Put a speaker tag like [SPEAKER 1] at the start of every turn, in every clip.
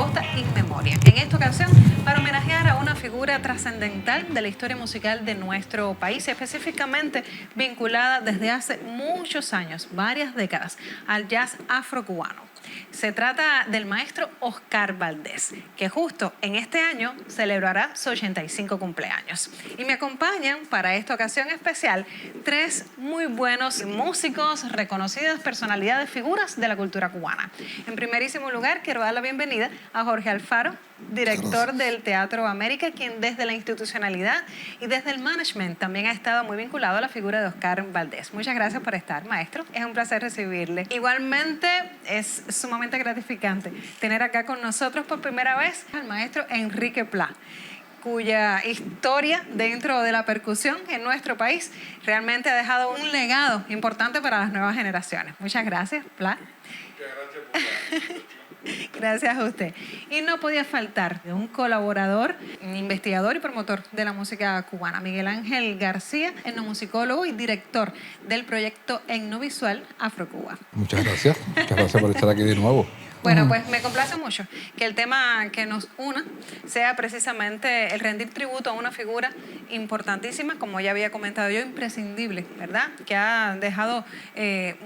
[SPEAKER 1] Costa In Memoriam. En esta ocasión, para homenajear a una figura trascendental de la historia musical de nuestro país, específicamente vinculada desde hace muchos años, varias décadas, al jazz afrocubano. Se trata del maestro Oscar Valdés, que justo en este año celebrará su 85 cumpleaños. Y me acompañan para esta ocasión especial tres muy buenos músicos, reconocidas personalidades, figuras de la cultura cubana. En primerísimo lugar, quiero dar la bienvenida a Jorge Alfaro, director del Teatro América, quien desde la institucionalidad y desde el management también ha estado muy vinculado a la figura de Oscar Valdés. Muchas gracias por estar, maestro. Es un placer recibirle. Igualmente, es sumamente gratificante tener acá con nosotros por primera vez al maestro Enrique Plá, cuya historia dentro de la percusión en nuestro país realmente ha dejado un legado importante para las nuevas generaciones. Muchas gracias, Plá.
[SPEAKER 2] Muchas gracias por la invitación.
[SPEAKER 1] Gracias a usted. Y no podía faltar de un colaborador, un investigador y promotor de la música cubana, Miguel Ángel García, etnomusicólogo y director del proyecto etnovisual Afrocuba.
[SPEAKER 2] Muchas gracias por estar aquí de nuevo.
[SPEAKER 1] Bueno, pues me complace mucho que el tema que nos una sea precisamente el rendir tributo a una figura importantísima, como ya había comentado yo, imprescindible, ¿verdad? Que ha dejado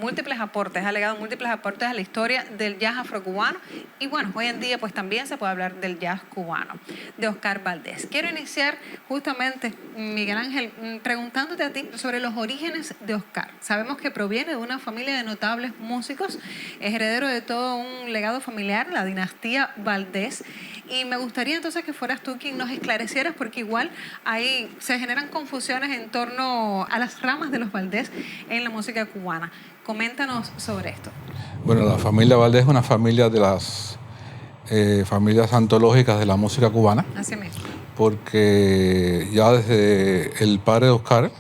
[SPEAKER 1] múltiples aportes, ha legado múltiples aportes a la historia del jazz afrocubano. Y bueno, hoy en día pues también se puede hablar del jazz cubano, de Oscar Valdés. Quiero iniciar justamente, Miguel Ángel, preguntándote a ti sobre los orígenes de Oscar. Sabemos que proviene de una familia de notables músicos, es heredero de todo un legado familiar, la dinastía Valdés, y me gustaría entonces que fueras tú quien nos esclarecieras, porque igual ahí se generan confusiones en torno a las ramas de los Valdés en la música cubana. Coméntanos sobre esto.
[SPEAKER 2] Bueno, la familia Valdés es una familia de las familias antológicas de la música cubana.
[SPEAKER 1] Así mismo.
[SPEAKER 2] Porque ya desde el padre de Oscar,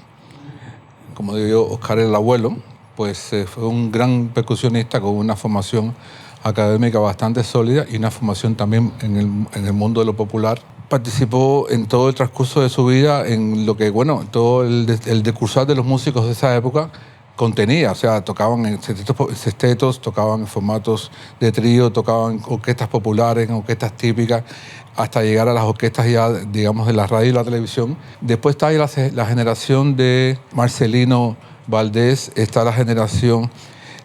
[SPEAKER 2] como digo yo, Oscar el abuelo, pues fue un gran percusionista con una formación académica bastante sólida y una formación también en el mundo de lo popular. Participó en todo el transcurso de su vida en lo que, bueno, todo el decursar de los músicos de esa época contenía, o sea, tocaban en sextetos, tocaban en formatos de trío, tocaban en orquestas populares, en orquestas típicas, hasta llegar a las orquestas ya, digamos, de la radio y la televisión. Después está ahí la generación de Marcelino Valdés, está la generación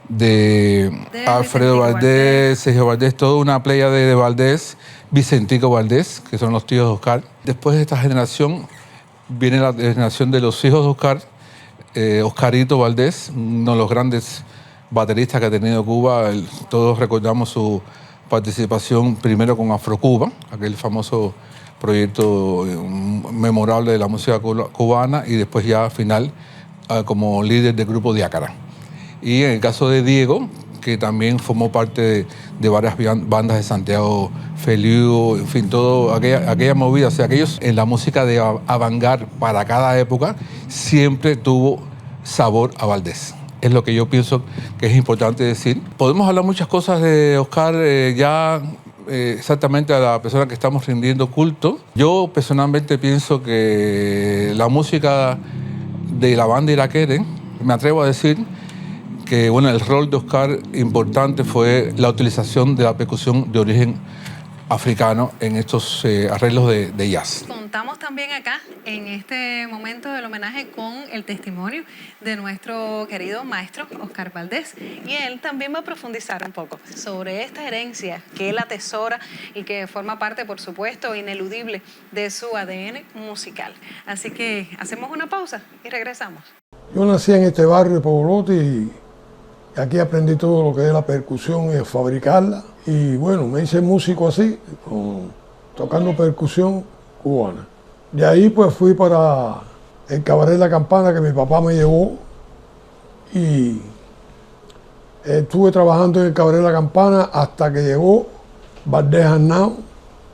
[SPEAKER 2] de Alfredo Valdés, Sergio Valdés, toda una playa de Valdés, Vicentico Valdés, que son los tíos de Oscar. Después de esta generación viene la generación de los hijos de Oscar, Oscarito Valdés, uno de los grandes bateristas que ha tenido Cuba. Todos recordamos su participación primero con Afrocuba, aquel famoso proyecto memorable de la música cubana, y después ya al final como líder del grupo Diácara. Y en el caso de Diego, que también formó parte de varias bandas de Santiago Feliu, en fin, toda aquella movida. O sea, aquellos en la música de avant-garde para cada época siempre tuvo sabor a Valdés. Es lo que yo pienso que es importante decir. Podemos hablar muchas cosas de Oscar exactamente a la persona que estamos rindiendo culto. Yo personalmente pienso que la música de la banda Iraquere, me atrevo a decir que bueno, el rol de Oscar importante fue la utilización de la percusión de origen africano en estos arreglos de jazz.
[SPEAKER 1] Contamos también acá, en este momento del homenaje, con el testimonio de nuestro querido maestro Oscar Valdés, y él también va a profundizar un poco sobre esta herencia que él atesora y que forma parte, por supuesto, ineludible de su ADN musical. Así que hacemos una pausa y regresamos.
[SPEAKER 3] Yo nací en este barrio de Pobolote y aquí aprendí todo lo que es la percusión y fabricarla. Y bueno, me hice músico así, tocando percusión cubana. De ahí pues fui para el Cabaret La Campana, que mi papá me llevó, y estuve trabajando en el Cabaret La Campana hasta que llegó Valdés Arnao,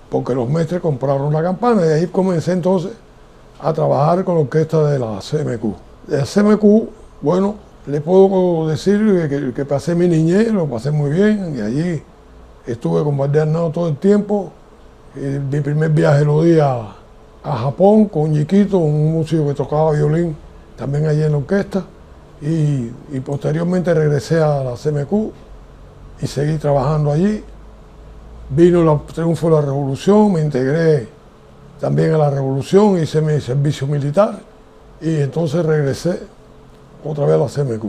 [SPEAKER 3] porque los mestres compraron la campana, y ahí comencé entonces a trabajar con la orquesta de la CMQ. De la CMQ, bueno, le puedo decir que pasé mi niñez, lo pasé muy bien, y allí estuve con Valdés Arnao todo el tiempo. Mi primer viaje lo di a Japón con Yiquito, un músico que tocaba violín, también allí en la orquesta, y posteriormente regresé a la CMQ y seguí trabajando allí. vino el triunfo de la revolución, me integré también a la revolución, hice mi servicio militar y entonces regresé otra vez a la CMQ.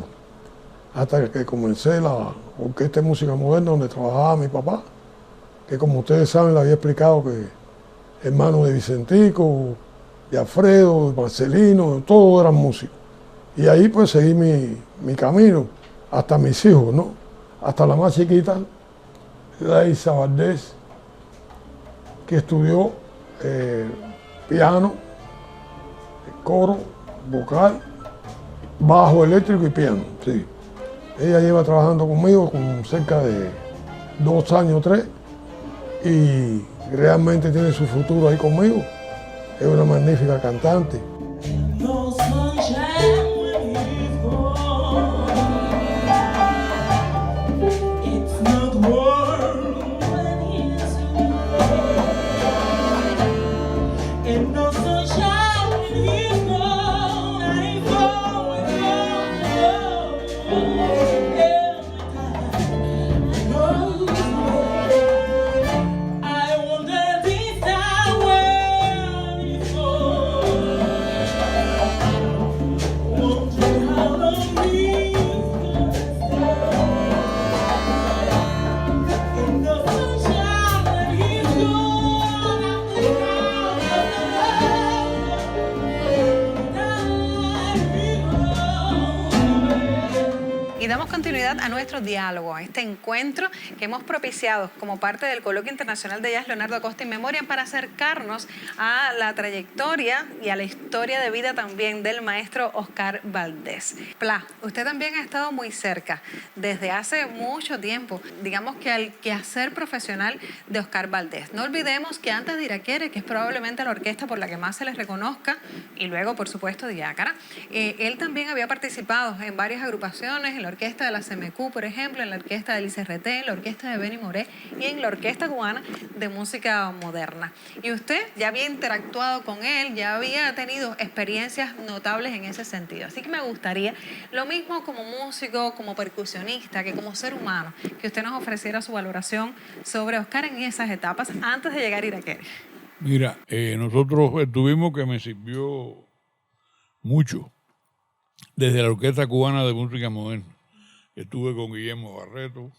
[SPEAKER 3] Hasta que comencé la Orquesta de Música Moderna donde trabajaba mi papá, que como ustedes saben le había explicado que hermano de Vicentico, de Alfredo, de Marcelino, todos eran músicos. Y ahí pues seguí mi camino, hasta mis hijos, ¿no? Hasta la más chiquita, Laisa Valdés, que estudió piano, coro, vocal, bajo eléctrico y piano, sí. Ella lleva trabajando conmigo con cerca de 2 años, 3, y realmente tiene su futuro ahí conmigo. Es una magnífica cantante.
[SPEAKER 4] No sunshine when he's gone. It's not warm when he's away. And no sunshine when he's gone. I ain't going home. Every time I go away, I wonder this time where he's gone. Wonder how long he's gonna stay. In the sunshine when he's gone, I think
[SPEAKER 1] Y damos continuidad a nuestro diálogo, a este encuentro que hemos propiciado como parte del Coloquio Internacional de Jazz Leonardo Acosta in Memoriam para acercarnos a la trayectoria y a la historia de vida también del maestro Oscar Valdés. Pla, usted también ha estado muy cerca desde hace mucho tiempo, digamos que al quehacer profesional de Oscar Valdés. No olvidemos que antes de Iraquere, que es probablemente la orquesta por la que más se les reconozca, y luego, por supuesto, de Yácara, él también había participado en varias agrupaciones, en la orquesta de la CMQ, por ejemplo, en la orquesta del ICRT, en la orquesta de Benny Moré y en la Orquesta Cubana de Música Moderna. Y usted ya había interactuado con él, ya había tenido experiencias notables en ese sentido. Así que me gustaría, lo mismo como músico, como percusionista, que como ser humano, que usted nos ofreciera su valoración sobre Oscar en esas etapas antes de llegar a Iraquere.
[SPEAKER 5] Mira, nosotros tuvimos que me sirvió mucho desde la Orquesta Cubana de Música Moderna. Estuve con Guillermo Barreto,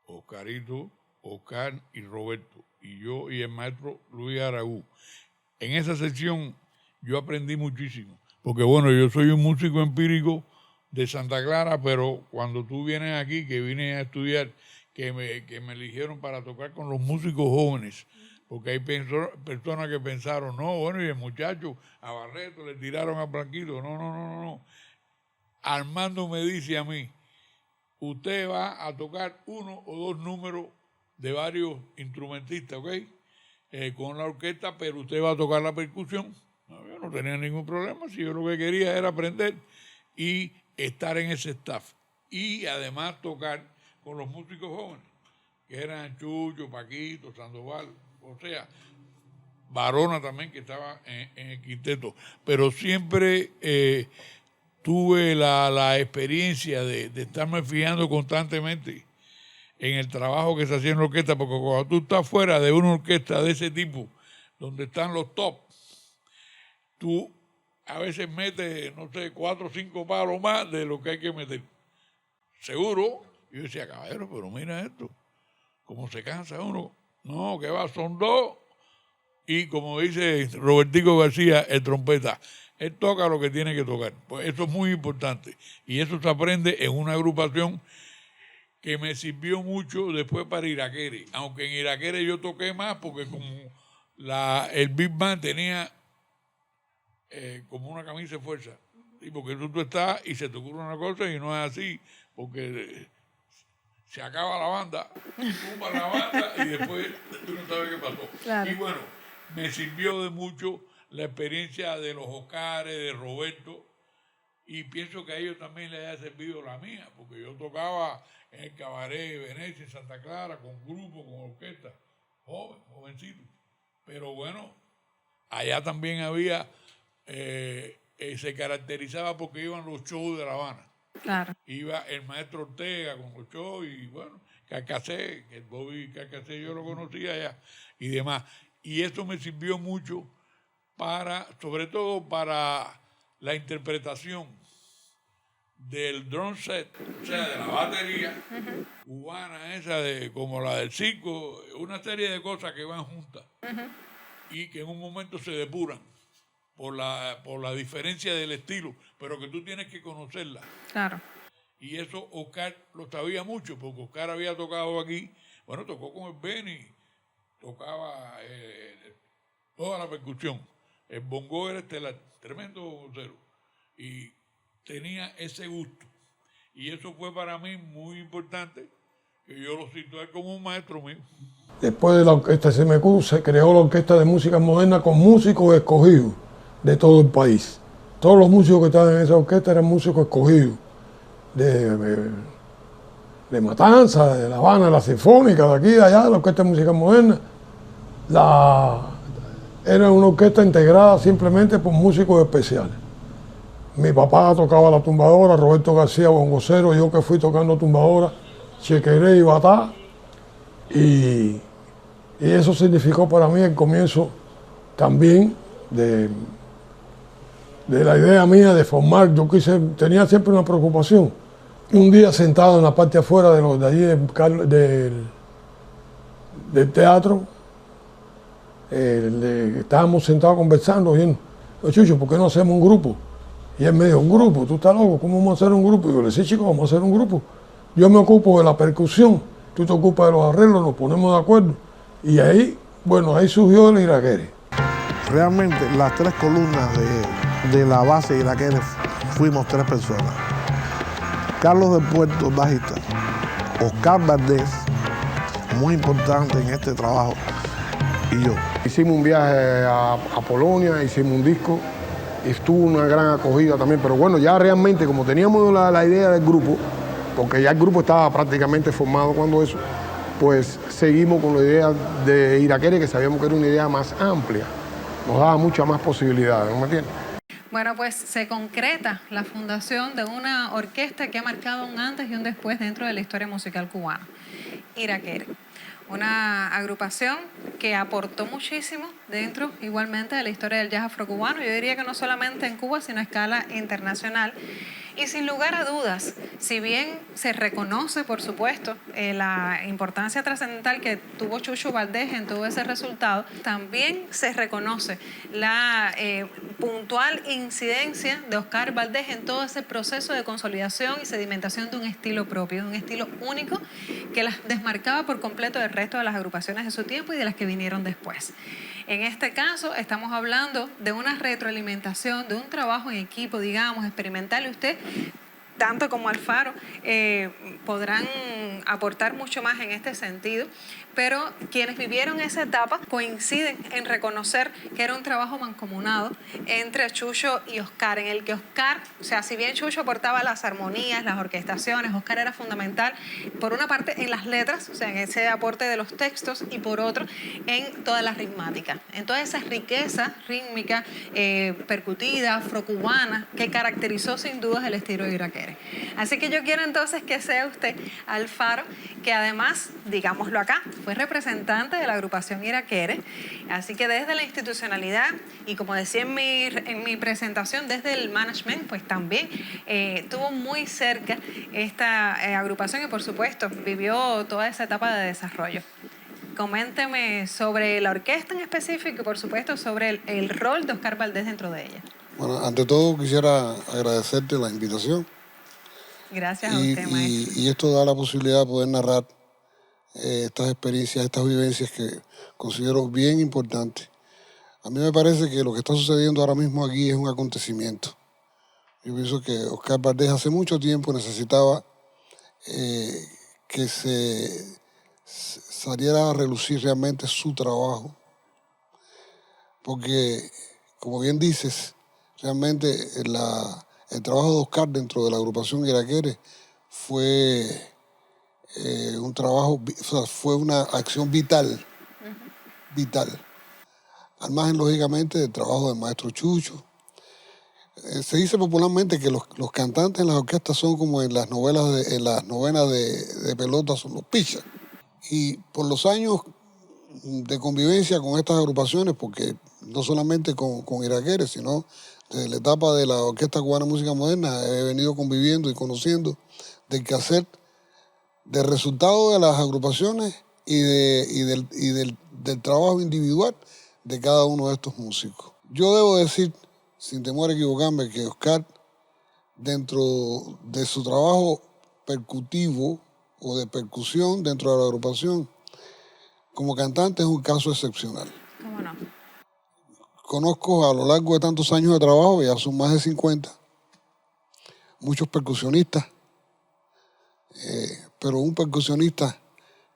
[SPEAKER 5] Oscarito, Oscar y Roberto, y yo y el maestro Luis Araúz. En esa sección yo aprendí muchísimo, porque bueno, yo soy un músico empírico de Santa Clara, pero cuando tú vienes aquí, que vine a estudiar, que me eligieron para tocar con los músicos jóvenes, porque hay personas que pensaron, no, bueno, y el muchacho, a Barreto le tiraron a Blanquito, no. Armando me dice a mí, usted va a tocar 1 o 2 números de varios instrumentistas, ¿ok? Con la orquesta, pero usted va a tocar la percusión. No, yo no tenía ningún problema, si yo lo que quería era aprender y estar en ese staff. Y además tocar con los músicos jóvenes, que eran Chucho, Paquito, Sandoval, o sea, Barona también, que estaba en el quinteto. Pero siempre tuve la experiencia de estarme fijando constantemente en el trabajo que se hacía en la orquesta, porque cuando tú estás fuera de una orquesta de ese tipo, donde están los top, tú a veces metes, no sé, 4 o 5 palos más de lo que hay que meter. Seguro, yo decía, caballero, pero mira esto, cómo se cansa uno. No, que va, son 2, y como dice Robertico García, el trompeta, él toca lo que tiene que tocar. Pues eso es muy importante. Y eso se aprende en una agrupación que me sirvió mucho después para Iraquere. Aunque en Iraquere yo toqué más porque como el Big Band tenía como una camisa de fuerza. ¿Sí? Porque tú estás y se te ocurre una cosa y no es así. Porque se acaba la banda, tumba la banda y después tú no sabes qué pasó.
[SPEAKER 1] Claro.
[SPEAKER 5] Y bueno, me sirvió de mucho la experiencia de los Oscares, de Roberto, y pienso que a ellos también les haya servido la mía, porque yo tocaba en el Cabaret de Venecia, en Santa Clara, con grupo, con orquesta, jovencito. Pero bueno, allá también había, se caracterizaba porque iban los shows de La Habana.
[SPEAKER 1] Claro.
[SPEAKER 5] Iba el maestro Ortega con los shows y bueno, Carcasé, que el Bobby Carcasé yo lo conocía ya, y demás. Y eso me sirvió mucho sobre todo para la interpretación del drum set, o sea, de la batería cubana esa, como la del circo, una serie de cosas que van juntas y que en un momento se depuran por la diferencia del estilo, pero que tú tienes que conocerla.
[SPEAKER 1] Claro.
[SPEAKER 5] Y eso Oscar lo sabía mucho, porque Oscar había tocado aquí, bueno, tocó con el Benny, tocaba toda la percusión. El bongo era estelar, tremendo vocero. Y tenía ese gusto. Y eso fue para mí muy importante, que yo lo cito a él como un maestro mío.
[SPEAKER 3] Después de la orquesta SMQ se creó la Orquesta de Música Moderna con músicos escogidos de todo el país. Todos los músicos que estaban en esa orquesta eran músicos escogidos de Matanza, de La Habana, de la Sinfónica, de aquí, de allá, de la Orquesta de Música Moderna. Era una orquesta integrada simplemente por músicos especiales. Mi papá tocaba la tumbadora, Roberto García bongocero, yo que fui tocando tumbadora, chequeré y batá. Y eso significó para mí el comienzo también de la idea mía de formar. Yo tenía siempre una preocupación. Un día sentado en la parte afuera de allí del teatro, estábamos sentados conversando, bien, Chucho, ¿por qué no hacemos un grupo? Y él me dijo, ¿un grupo? ¿Tú estás loco? ¿Cómo vamos a hacer un grupo? Y yo le decía, chico, vamos a hacer un grupo. Yo me ocupo de la percusión, tú te ocupas de los arreglos, nos ponemos de acuerdo. Y ahí, bueno, ahí surgió el Iraquere.
[SPEAKER 6] Realmente las tres columnas de la base de Iraquere fuimos tres personas. Carlos del Puerto, bajista. Oscar Valdés, muy importante en este trabajo, y yo.
[SPEAKER 3] Hicimos un viaje a Polonia, hicimos un disco, y estuvo una gran acogida también. Pero bueno, ya realmente, como teníamos la idea del grupo, porque ya el grupo estaba prácticamente formado cuando eso, pues seguimos con la idea de Iraquere, que sabíamos que era una idea más amplia. Nos daba muchas más posibilidades, ¿no me entiendes?
[SPEAKER 1] Bueno, pues se concreta la fundación de una orquesta que ha marcado un antes y un después dentro de la historia musical cubana, Iraquere. Una agrupación que aportó muchísimo dentro, igualmente, de la historia del jazz afrocubano. Yo diría que no solamente en Cuba, sino a escala internacional. Y sin lugar a dudas, si bien se reconoce, por supuesto, la importancia trascendental que tuvo Chucho Valdés en todo ese resultado, también se reconoce la puntual incidencia de Oscar Valdés en todo ese proceso de consolidación y sedimentación de un estilo propio, de un estilo único que las desmarcaba por completo del resto de las agrupaciones de su tiempo y de las que vinieron después. En este caso, estamos hablando de una retroalimentación, de un trabajo en equipo, digamos, experimental, y usted, tanto como Alfaro, podrán aportar mucho más en este sentido, pero quienes vivieron esa etapa coinciden en reconocer que era un trabajo mancomunado entre Chucho y Oscar, en el que Oscar, o sea, si bien Chucho aportaba las armonías, las orquestaciones, Oscar era fundamental, por una parte en las letras, o sea, en ese aporte de los textos, y por otro en toda la ritmática, en toda esa riqueza rítmica, percutida, afrocubana, que caracterizó sin dudas el estilo de Iraquere. Así que yo quiero entonces que sea usted, Alfaro, que además, digámoslo acá, fue representante de la agrupación Iraquere, así que desde la institucionalidad y, como decía en mi presentación, desde el management, pues también tuvo muy cerca esta agrupación y, por supuesto, vivió toda esa etapa de desarrollo. Coménteme sobre la orquesta en específico y, por supuesto, sobre el rol de Oscar Valdés dentro de ella.
[SPEAKER 6] Bueno, ante todo quisiera agradecerte la invitación.
[SPEAKER 1] Gracias a usted, maestro.
[SPEAKER 6] Y esto da la posibilidad de poder narrar estas experiencias, estas vivencias que considero bien importantes. A mí me parece que lo que está sucediendo ahora mismo aquí es un acontecimiento. Yo pienso que Oscar Valdés hace mucho tiempo necesitaba que se saliera a relucir realmente su trabajo. Porque, como bien dices, realmente el trabajo de Oscar dentro de la agrupación Iraquere fue un trabajo, o sea, fue una acción vital, vital. Al margen, lógicamente, del trabajo del maestro Chucho, Se dice popularmente que los cantantes en las orquestas son como en las novelas, en las novenas de pelota son los pitchers. Y por los años de convivencia con estas agrupaciones, porque no solamente con Iraquere, sino desde la etapa de la Orquesta Cubana de Música Moderna, he venido conviviendo y conociendo del quehacer, del resultado de las agrupaciones y del trabajo individual de cada uno de estos músicos. Yo debo decir, sin temor a equivocarme, que Oscar, dentro de su trabajo percutivo o de percusión dentro de la agrupación, como cantante es un caso excepcional.
[SPEAKER 1] ¿Cómo no?
[SPEAKER 6] Conozco a lo largo de tantos años de trabajo, ya son más de 50, muchos percusionistas, pero un percusionista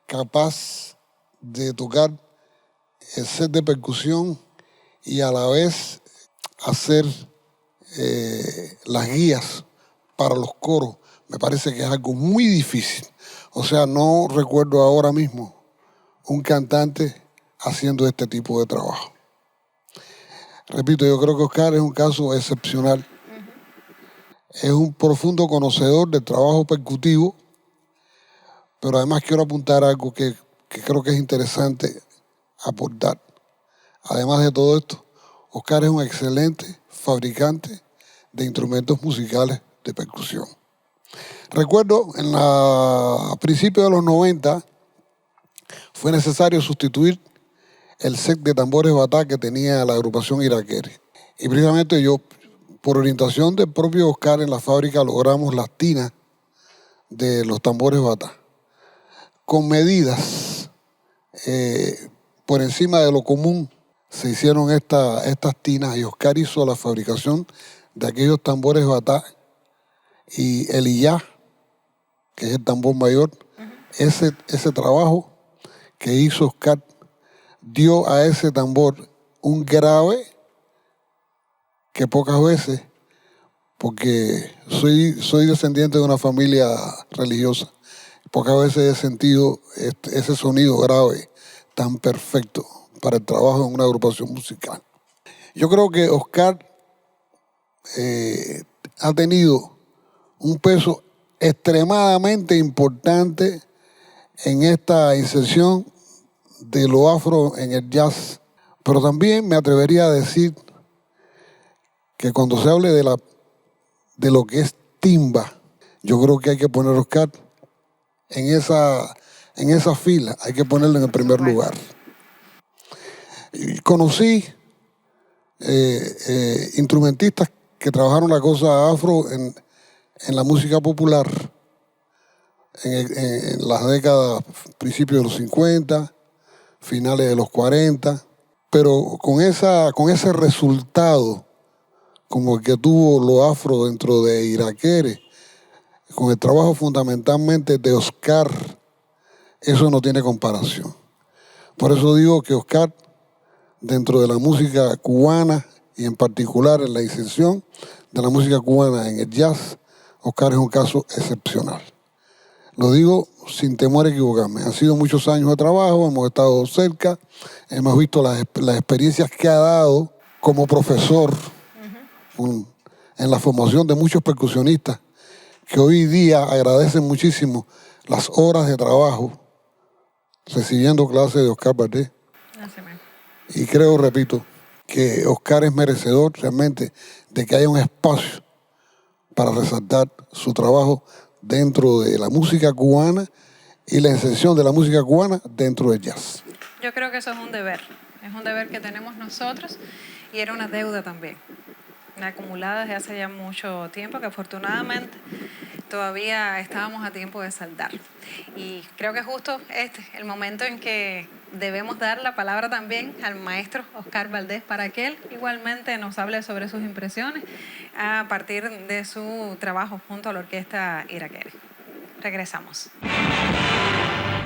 [SPEAKER 6] capaz de tocar el set de percusión y a la vez hacer las guías para los coros, me parece que es algo muy difícil. O sea, no recuerdo ahora mismo un cantante haciendo este tipo de trabajo. Repito, yo creo que Oscar es un caso excepcional. Es un profundo conocedor del trabajo percutivo, pero además quiero apuntar algo que creo que es interesante aportar. Además de todo esto, Oscar es un excelente fabricante de instrumentos musicales de percusión. Recuerdo, a principios de los 90, fue necesario sustituir el set de tambores batá que tenía la agrupación Iraquere. Y precisamente yo, por orientación del propio Oscar en la fábrica, logramos las tinas de los tambores batá. Con medidas por encima de lo común se hicieron estas tinas y Oscar hizo la fabricación de aquellos tambores batá y el iyá, que es el tambor mayor. Ese trabajo que hizo Oscar dio a ese tambor un grave que pocas veces, porque soy descendiente de una familia religiosa, pocas veces he sentido ese sonido grave tan perfecto para el trabajo en una agrupación musical. Yo creo que Oscar ha tenido un peso extremadamente importante en esta inserción de lo afro en el jazz, pero también me atrevería a decir que cuando se hable de lo que es timba, yo creo que hay que poner a Oscar en esa fila, hay que ponerlo en el primer lugar. Y conocí instrumentistas que trabajaron la cosa afro en la música popular en las décadas, principios de los 50, finales de los 40, pero con ese resultado como el que tuvo lo afro dentro de Iraquere, con el trabajo fundamentalmente de Oscar, eso no tiene comparación. Por eso digo que Oscar, dentro de la música cubana y en particular en la inserción de la música cubana en el jazz, Oscar es un caso excepcional. Lo digo sin temor a equivocarme. Han sido muchos años de trabajo, hemos estado cerca, hemos visto las experiencias que ha dado como profesor en la formación de muchos percusionistas que hoy día agradecen muchísimo las horas de trabajo recibiendo clases de Oscar Valdés. Y creo, repito, que Oscar es merecedor realmente de que haya un espacio para resaltar su trabajo dentro de la música cubana y la inserción de la música cubana dentro del jazz.
[SPEAKER 1] Yo creo que eso es un deber que tenemos nosotros y era una deuda también, acumulada desde hace ya mucho tiempo, que afortunadamente todavía estábamos a tiempo de saldar. Y creo que justo el momento en que debemos dar la palabra también al maestro Oscar Valdés para que él igualmente nos hable sobre sus impresiones a partir de su trabajo junto a la orquesta Iraquere. Regresamos.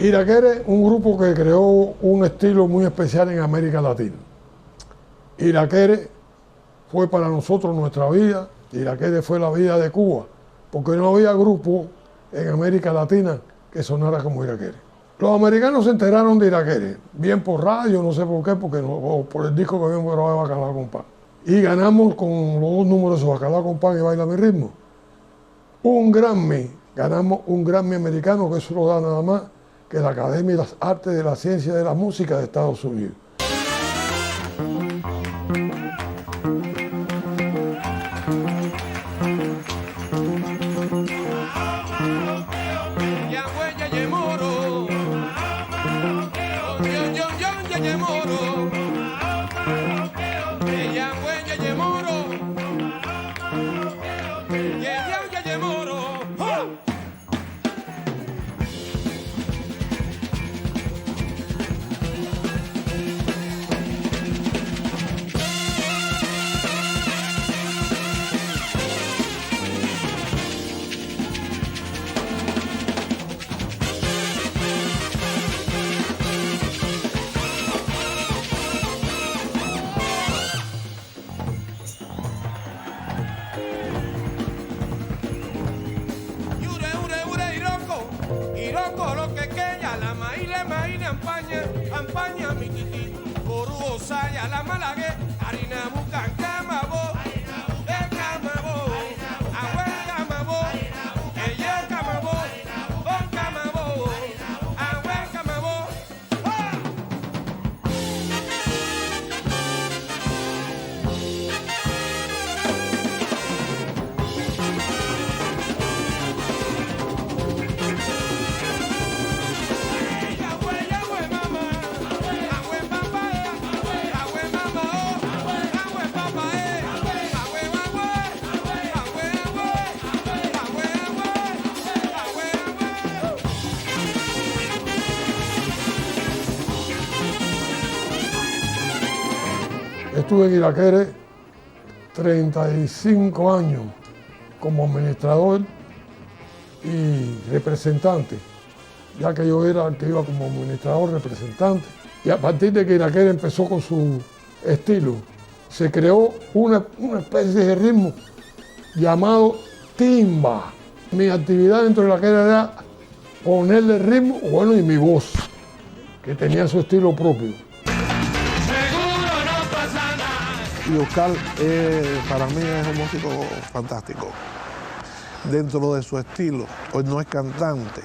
[SPEAKER 3] Iraquere, un grupo que creó un estilo muy especial en América Latina. Iraquere fue para nosotros nuestra vida, Iraquere fue la vida de Cuba, porque no había grupo en América Latina que sonara como Iraquere. Los americanos se enteraron de Iraquere, bien por radio, no sé por qué, porque no, o por el disco que habíamos grabado de Bacalao Compás. Y ganamos con los dos números de Bacalao con Pan y Baila mi ritmo. Un Grammy, ganamos un Grammy americano, que eso lo da nada más que la Academia de las Artes de la Ciencia y de la Música de Estados Unidos. Estuve en Iraquere 35 años como administrador y representante, ya que yo era el que iba como administrador representante. Y a partir de que Iraquere empezó con su estilo, se creó una especie de ritmo llamado timba. Mi actividad dentro de Iraquere era ponerle ritmo, bueno, y mi voz, que tenía su estilo propio.
[SPEAKER 7] Y Oscar para mí es un músico fantástico. Dentro de su estilo, él no es cantante.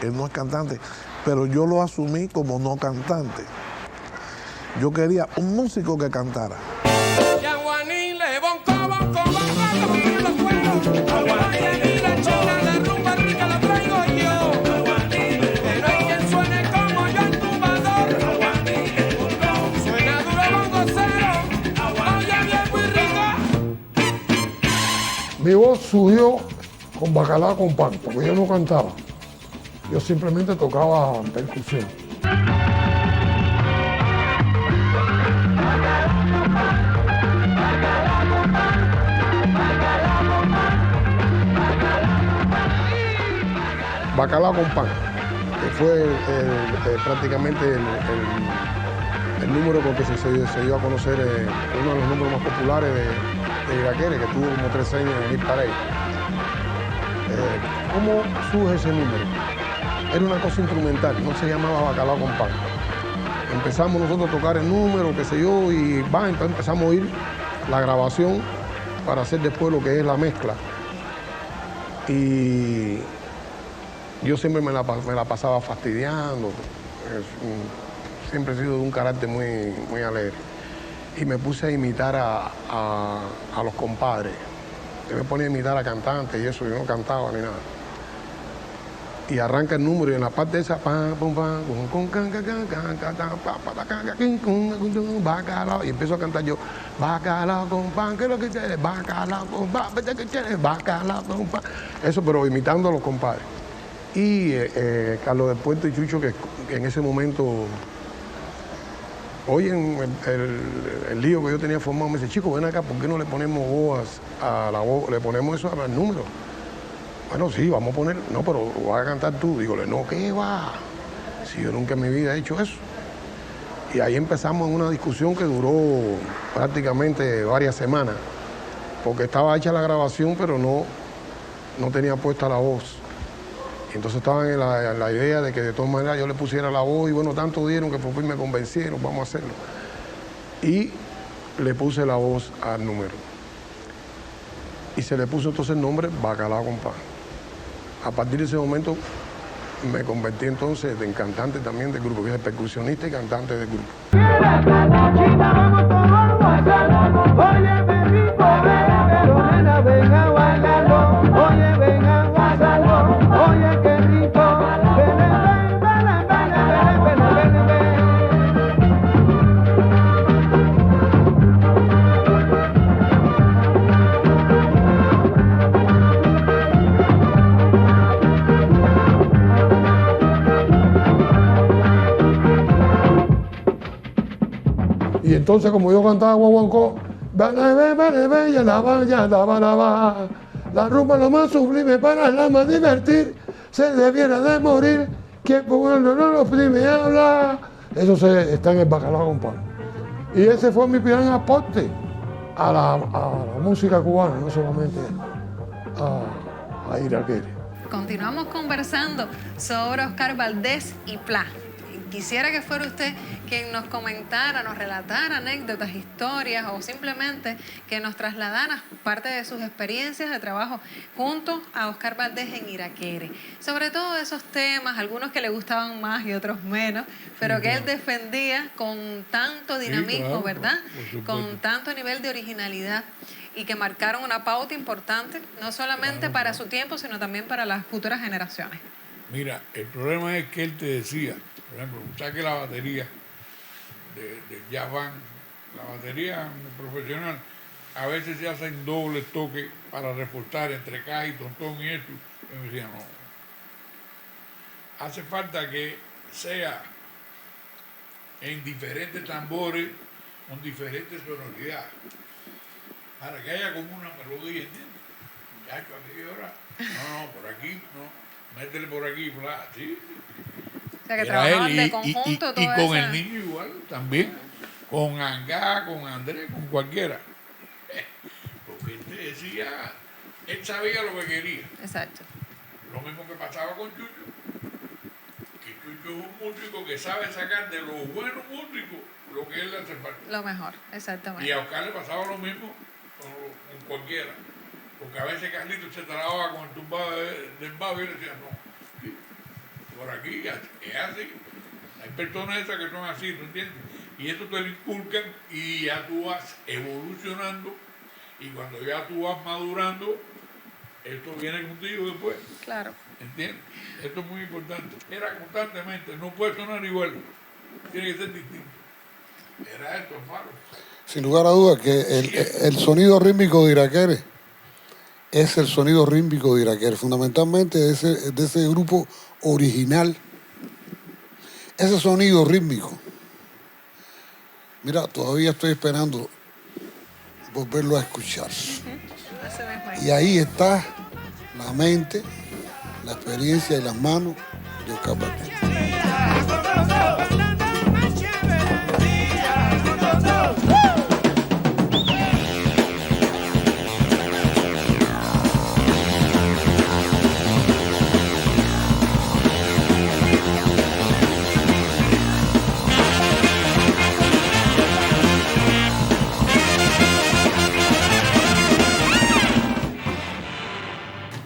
[SPEAKER 7] Él no es cantante, pero yo lo asumí como no cantante. Yo quería un músico que cantara.
[SPEAKER 3] Mi voz surgió con Bacalao con Pan, porque yo no cantaba. Yo simplemente tocaba percusión. Bacalao con Pan, que fue prácticamente el número con que se dio a conocer uno de los números más populares de Iraquere, que tuvo como 3 años en Hit Parade. ¿Cómo surge ese número? Era una cosa instrumental, no se llamaba Bacalao con Pan. Empezamos nosotros a tocar el número, qué sé yo, y empezamos a oír la grabación para hacer después lo que es la mezcla. Y yo siempre me la pasaba fastidiando. Siempre he sido de un carácter muy alegre. Y me puse a imitar a los compadres. Yo me ponía a imitar a cantantes y eso, yo no cantaba ni nada. Y arranca el número y en la parte esa, bacalao, y empiezo a cantar yo, bacalao con pan, ¿qué es lo que quieres? Bacalao con pan, ¿qué quieres? Bacalao con pan. Eso, pero imitando a los compadres. Y Carlos del Puerto y Chucho, que en ese momento oyen el lío que yo tenía formado, me dice, chico, ven acá, ¿por qué no le ponemos voz a la voz? Le ponemos eso al número. Bueno, sí, vamos a poner, no, pero lo vas a cantar tú. Dígole, no, ¿qué va? Si yo nunca en mi vida he hecho eso. Y ahí empezamos en una discusión que duró prácticamente varias semanas, porque estaba hecha la grabación, pero no tenía puesta la voz. Y entonces estaban en la idea de que de todas maneras yo le pusiera la voz y bueno, tanto dieron que por fin me convencieron, vamos a hacerlo. y le puse la voz al número. Y se le puso entonces el nombre Bacalao con Pan. A partir de ese momento me convertí entonces en cantante también del grupo, que es percusionista y cantante del grupo. Y entonces, como yo cantaba guaguancó, la rumba lo más sublime para la más divertir, se debiera de morir, que cuando no lo oprime habla. Eso está en el Bacalao con Pan. Y ese fue mi gran aporte a la música cubana, no solamente a Iraquere.
[SPEAKER 1] Continuamos conversando sobre Oscar Valdés y Pla. Quisiera que fuera usted quien nos comentara, nos relatara anécdotas, historias o simplemente que nos trasladara parte de sus experiencias de trabajo junto a Oscar Valdés en Iraquere. Sobre todo esos temas, algunos que le gustaban más y otros menos, pero que él defendía con tanto dinamismo,
[SPEAKER 5] claro,
[SPEAKER 1] ¿verdad?
[SPEAKER 5] por
[SPEAKER 1] Con tanto nivel de originalidad y que marcaron una pauta importante, no solamente para su tiempo, sino también para las futuras generaciones.
[SPEAKER 5] Mira, el problema es que él te decía, por ejemplo, saque la batería de jazz band, la batería profesional, a veces se hacen dobles toques para reforzar entre caja y tontón y esto. Y me decía, no, hace falta que sea en diferentes tambores, con diferentes sonoridades, para que haya como una melodía, ¿entiendes? Muchacho, aquí ahora, no, por aquí, no, métele por aquí, bla, sí.
[SPEAKER 1] O sea, que
[SPEAKER 5] Era
[SPEAKER 1] trabajaban
[SPEAKER 5] él
[SPEAKER 1] de conjunto
[SPEAKER 5] y
[SPEAKER 1] todo
[SPEAKER 5] con
[SPEAKER 1] eso.
[SPEAKER 5] el niño igual también, con Angá, con Andrés, con cualquiera. Porque él te decía, él sabía lo que quería.
[SPEAKER 1] Exacto.
[SPEAKER 5] Lo mismo que pasaba con Chucho. Que Chucho es un músico que sabe sacar de los buenos músicos lo que él le hace falta.
[SPEAKER 1] Lo mejor, exactamente.
[SPEAKER 5] Y a Oscar le pasaba lo mismo con cualquiera. Porque a veces Carlito se trababa con el tumbado del bajo y él decía, no, sí, por aquí es así. Hay personas esas que son así, ¿tú entiendes? Y eso te lo inculcan y ya tú vas evolucionando y cuando ya tú vas madurando, esto viene contigo después.
[SPEAKER 1] Claro.
[SPEAKER 5] ¿Entiendes? Esto es muy importante. Era constantemente, no puede sonar igual, tiene que ser distinto. Era esto, Faro.
[SPEAKER 6] Sin lugar a dudas que el sonido rítmico de Iraquere es el sonido rítmico de Iraquere, fundamentalmente de ese grupo original. Ese sonido rítmico. Mira, todavía estoy esperando volverlo a escuchar. Y ahí está la mente, la experiencia y las manos de Oscar Valdés.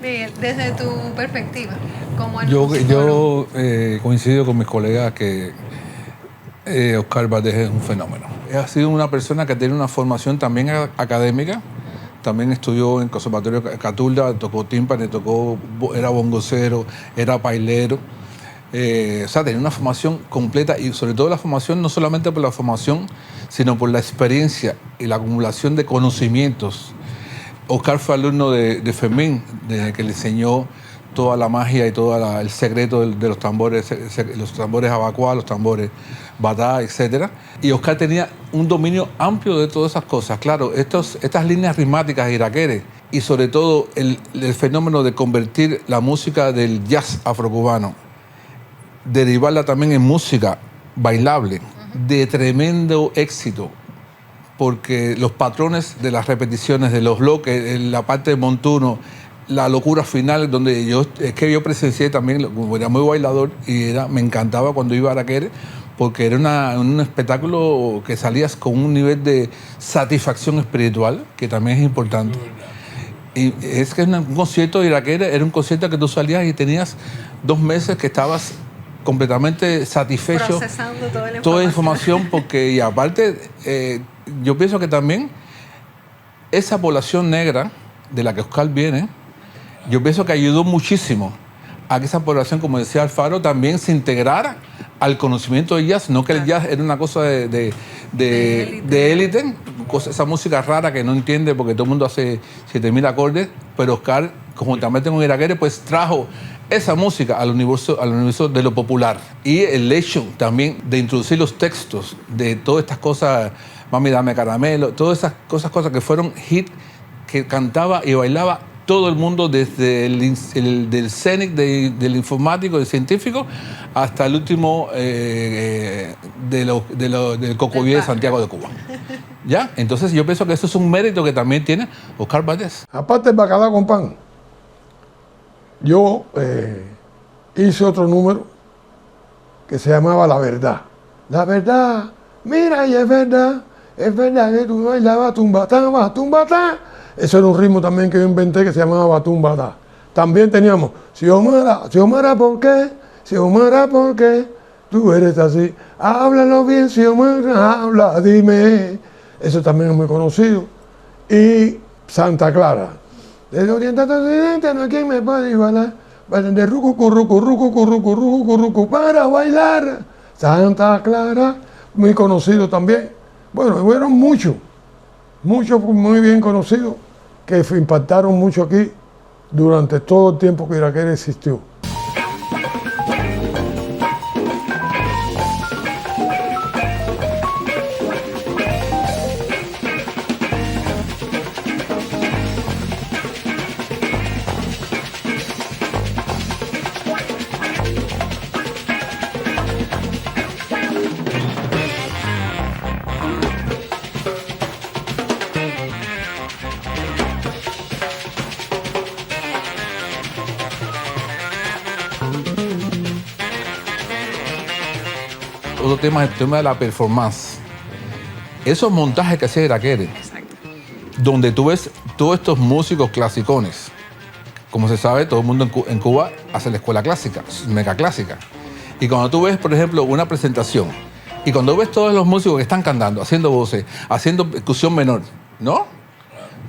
[SPEAKER 1] Miguel, desde tu perspectiva, como el
[SPEAKER 2] Yo
[SPEAKER 1] musicólogo,
[SPEAKER 2] coincido con mis colegas que Oscar Valdés es un fenómeno. Ha sido una persona que tiene una formación también académica. También estudió en el Conservatorio Catulda, tocó tímpano, era bongocero, era pailero. O sea, tenía una formación completa y sobre todo la formación, no solamente por la formación, sino por la experiencia y la acumulación de conocimientos. Oscar fue alumno de Fermín, desde que le enseñó toda la magia y todo el secreto de los tambores abacuá, los tambores batá, etc. Y Oscar tenía un dominio amplio de todas esas cosas. Claro, estas líneas ritmáticas de Iraquere y sobre todo el fenómeno de convertir la música del jazz afrocubano, derivarla también en música bailable, de tremendo éxito, porque los patrones de las repeticiones, de los bloques, la parte de montuno, la locura final, donde yo presencié también, como era muy bailador y me encantaba cuando iba a Iraquere, porque era un espectáculo que salías con un nivel de satisfacción espiritual, que también es importante. Y es que un concierto de Iraquere era un concierto que tú salías y tenías 2 meses que estabas completamente satisfecho.
[SPEAKER 1] Procesando toda la
[SPEAKER 2] Toda
[SPEAKER 1] información.
[SPEAKER 2] información, porque y aparte, yo pienso que también esa población negra de la que Oscar viene, yo pienso que ayudó muchísimo a que esa población, como decía Alfaro, también se integrara al conocimiento del jazz, no que el jazz era una cosa de élite, esa música rara que no entiende porque todo el mundo hace 7.000 acordes, pero Oscar, conjuntamente con Iraquere, pues trajo esa música al universo de lo popular. Y el hecho también de introducir los textos de todas estas cosas, Mami dame caramelo, todas esas cosas que fueron hit, que cantaba y bailaba todo el mundo, desde del CENIC, del informático, del científico, hasta el último del Cocoví de Santiago de Cuba. ¿Ya? Entonces yo pienso que eso es un mérito que también tiene Oscar Valdés.
[SPEAKER 3] Aparte del bacalao con pan, yo hice otro número que se llamaba La Verdad. La verdad, mira, y es verdad que tú bailabas tumbatá, tumbatá. Eso era un ritmo también que yo inventé que se llamaba Batumbatá. También teníamos Xiomara, ¿por qué? Xiomara, ¿por qué? Tú eres así. Háblalo bien, Xiomara, habla, dime. Eso también es muy conocido. Y Santa Clara. Desde Oriente hasta Occidente no hay quien me pueda igualar. De rucu, para bailar. Santa Clara, muy conocido también. Bueno, fueron muchos muy bien conocidos que impactaron mucho aquí durante todo el tiempo que Iraquere existió.
[SPEAKER 2] Otro tema es el tema de la performance. Esos montajes que hacía Iraquere,
[SPEAKER 1] Exacto.
[SPEAKER 2] donde tú ves todos estos músicos clasicones. Como se sabe, todo el mundo en Cuba hace la escuela clásica, mega clásica. Y cuando tú ves, por ejemplo, una presentación, y cuando ves todos los músicos que están cantando, haciendo voces, haciendo percusión menor, ¿no?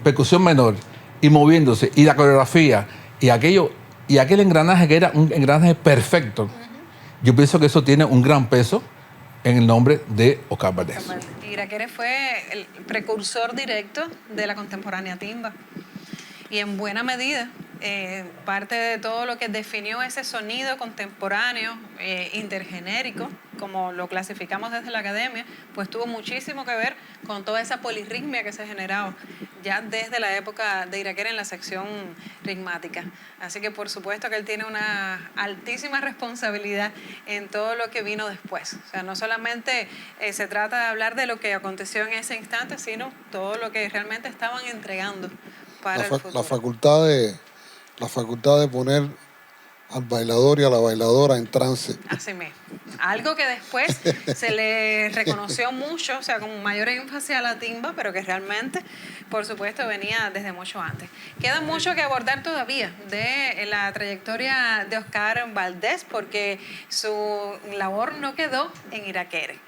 [SPEAKER 2] Percusión menor, y moviéndose, y la coreografía, y aquel engranaje que era un engranaje perfecto, yo pienso que eso tiene un gran peso en el nombre de Oscar Valdés.
[SPEAKER 1] Iraquere fue el precursor directo de la contemporánea timba. Y en buena medida, parte de todo lo que definió ese sonido contemporáneo, intergenérico, como lo clasificamos desde la academia, pues tuvo muchísimo que ver con toda esa polirritmia que se generaba ya desde la época de Iraquere en la sección ritmática. Así que por supuesto que él tiene una altísima responsabilidad en todo lo que vino después. O sea, no solamente se trata de hablar de lo que aconteció en ese instante, sino todo lo que realmente estaban entregando para el futuro.
[SPEAKER 6] La facultad de poner al bailador y a la bailadora en trance.
[SPEAKER 1] Así mismo. Algo que después se le reconoció mucho, o sea, con mayor énfasis a la timba, pero que realmente, por supuesto, venía desde mucho antes. Queda mucho que abordar todavía de la trayectoria de Oscar Valdés, porque su labor no quedó en Iraquere.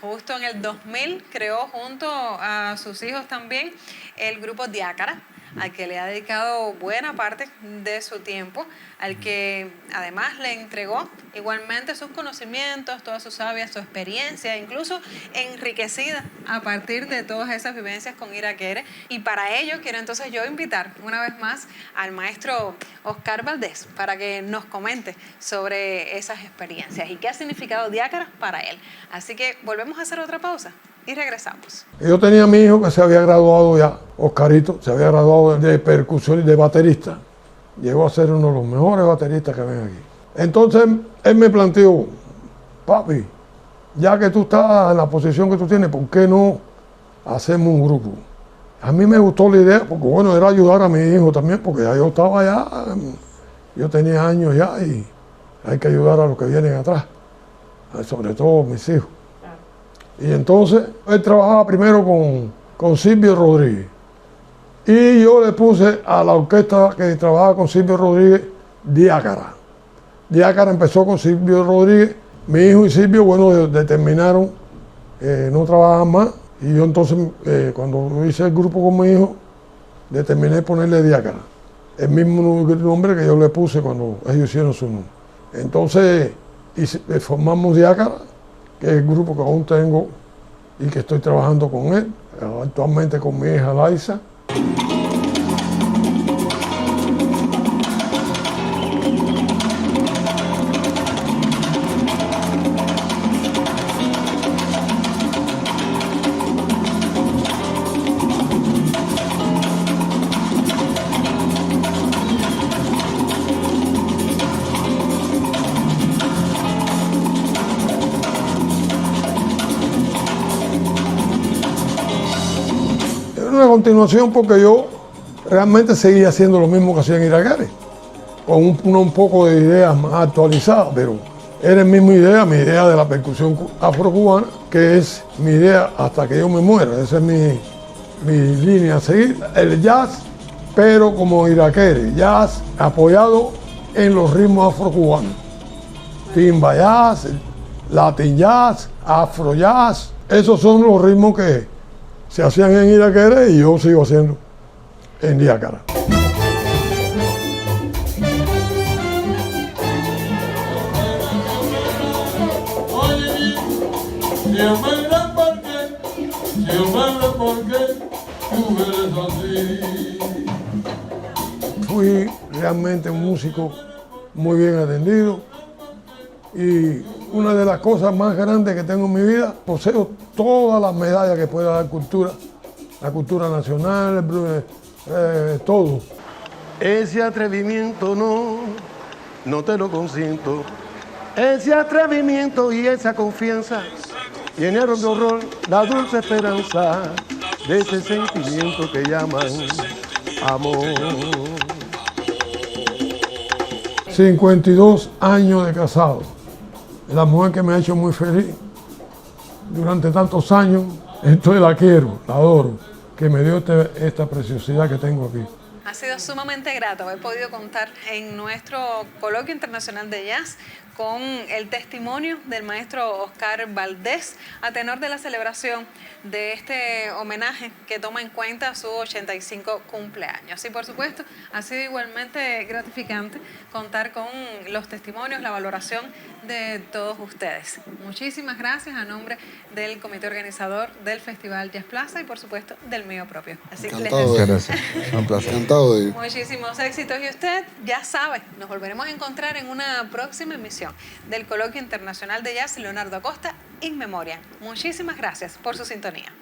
[SPEAKER 1] Justo en el 2000 creó junto a sus hijos también el grupo Diácara, al que le ha dedicado buena parte de su tiempo, al que además le entregó igualmente sus conocimientos, toda su sabia, su experiencia, incluso enriquecida a partir de todas esas vivencias con Iraquere. Y para ello quiero entonces yo invitar una vez más al maestro Oscar Valdés para que nos comente sobre esas experiencias y qué ha significado Diácara para él. Así que volvemos a hacer otra pausa y regresamos.
[SPEAKER 3] Yo tenía a mi hijo que se había graduado ya, Oscarito, se había graduado de percusión y de baterista. Llegó a ser uno de los mejores bateristas que ven aquí. Entonces él me planteó, papi, ya que tú estás en la posición que tú tienes, ¿por qué no hacemos un grupo? A mí me gustó la idea, porque bueno, era ayudar a mi hijo también, porque ya yo estaba allá, yo tenía años ya y hay que ayudar a los que vienen atrás. sobre todo mis hijos. Y entonces él trabajaba primero con Silvio Rodríguez. Y yo le puse a la orquesta que trabajaba con Silvio Rodríguez, Diácara. Diácara empezó con Silvio Rodríguez. Mi hijo y Silvio, bueno, determinaron no trabajar más. Y yo entonces, cuando hice el grupo con mi hijo, determiné ponerle Diácara. El mismo nombre que yo le puse cuando ellos hicieron su nombre. Entonces formamos Diácara, que es el grupo que aún tengo y que estoy trabajando con él, actualmente con mi hija Laisa. Una continuación porque yo realmente seguía haciendo lo mismo que hacía en Iraquere, con un poco de ideas más actualizadas, pero era la misma idea, mi idea de la percusión afrocubana, que es mi idea hasta que yo me muera. Esa es mi línea a seguir. El jazz, pero como Iraquere, jazz apoyado en los ritmos afrocubanos. Timba jazz, latin jazz, afro jazz, esos son los ritmos que se hacían en Iraquere y yo sigo haciendo en Diácara. Fui realmente un músico muy bien atendido y una de las cosas más grandes que tengo en mi vida, poseo todas las medallas que pueda dar cultura, la cultura nacional, todo.
[SPEAKER 7] Ese atrevimiento no te lo consiento. Ese atrevimiento y esa confianza llenaron de horror la dulce esperanza de ese sentimiento que llaman amor.
[SPEAKER 3] 52 años de casado. La mujer que me ha hecho muy feliz durante tantos años, entonces la quiero, la adoro, que me dio esta preciosidad que tengo aquí.
[SPEAKER 1] Ha sido sumamente grato haber podido contar en nuestro Coloquio Internacional de Jazz con el testimonio del maestro Oscar Valdés a tenor de la celebración de este homenaje que toma en cuenta su 85 cumpleaños. Y por supuesto, ha sido igualmente gratificante contar con los testimonios, la valoración de todos ustedes. Muchísimas gracias a nombre del comité organizador del Festival Jazz Plaza y por supuesto del mío propio. Así que les deseo
[SPEAKER 2] Gracias. Un placer.
[SPEAKER 6] Encantado de ir.
[SPEAKER 1] muchísimos éxitos y usted ya sabe, nos volveremos a encontrar en una próxima emisión del Coloquio Internacional de Jazz Leonardo Acosta In Memoriam. Muchísimas gracias por su sintonía.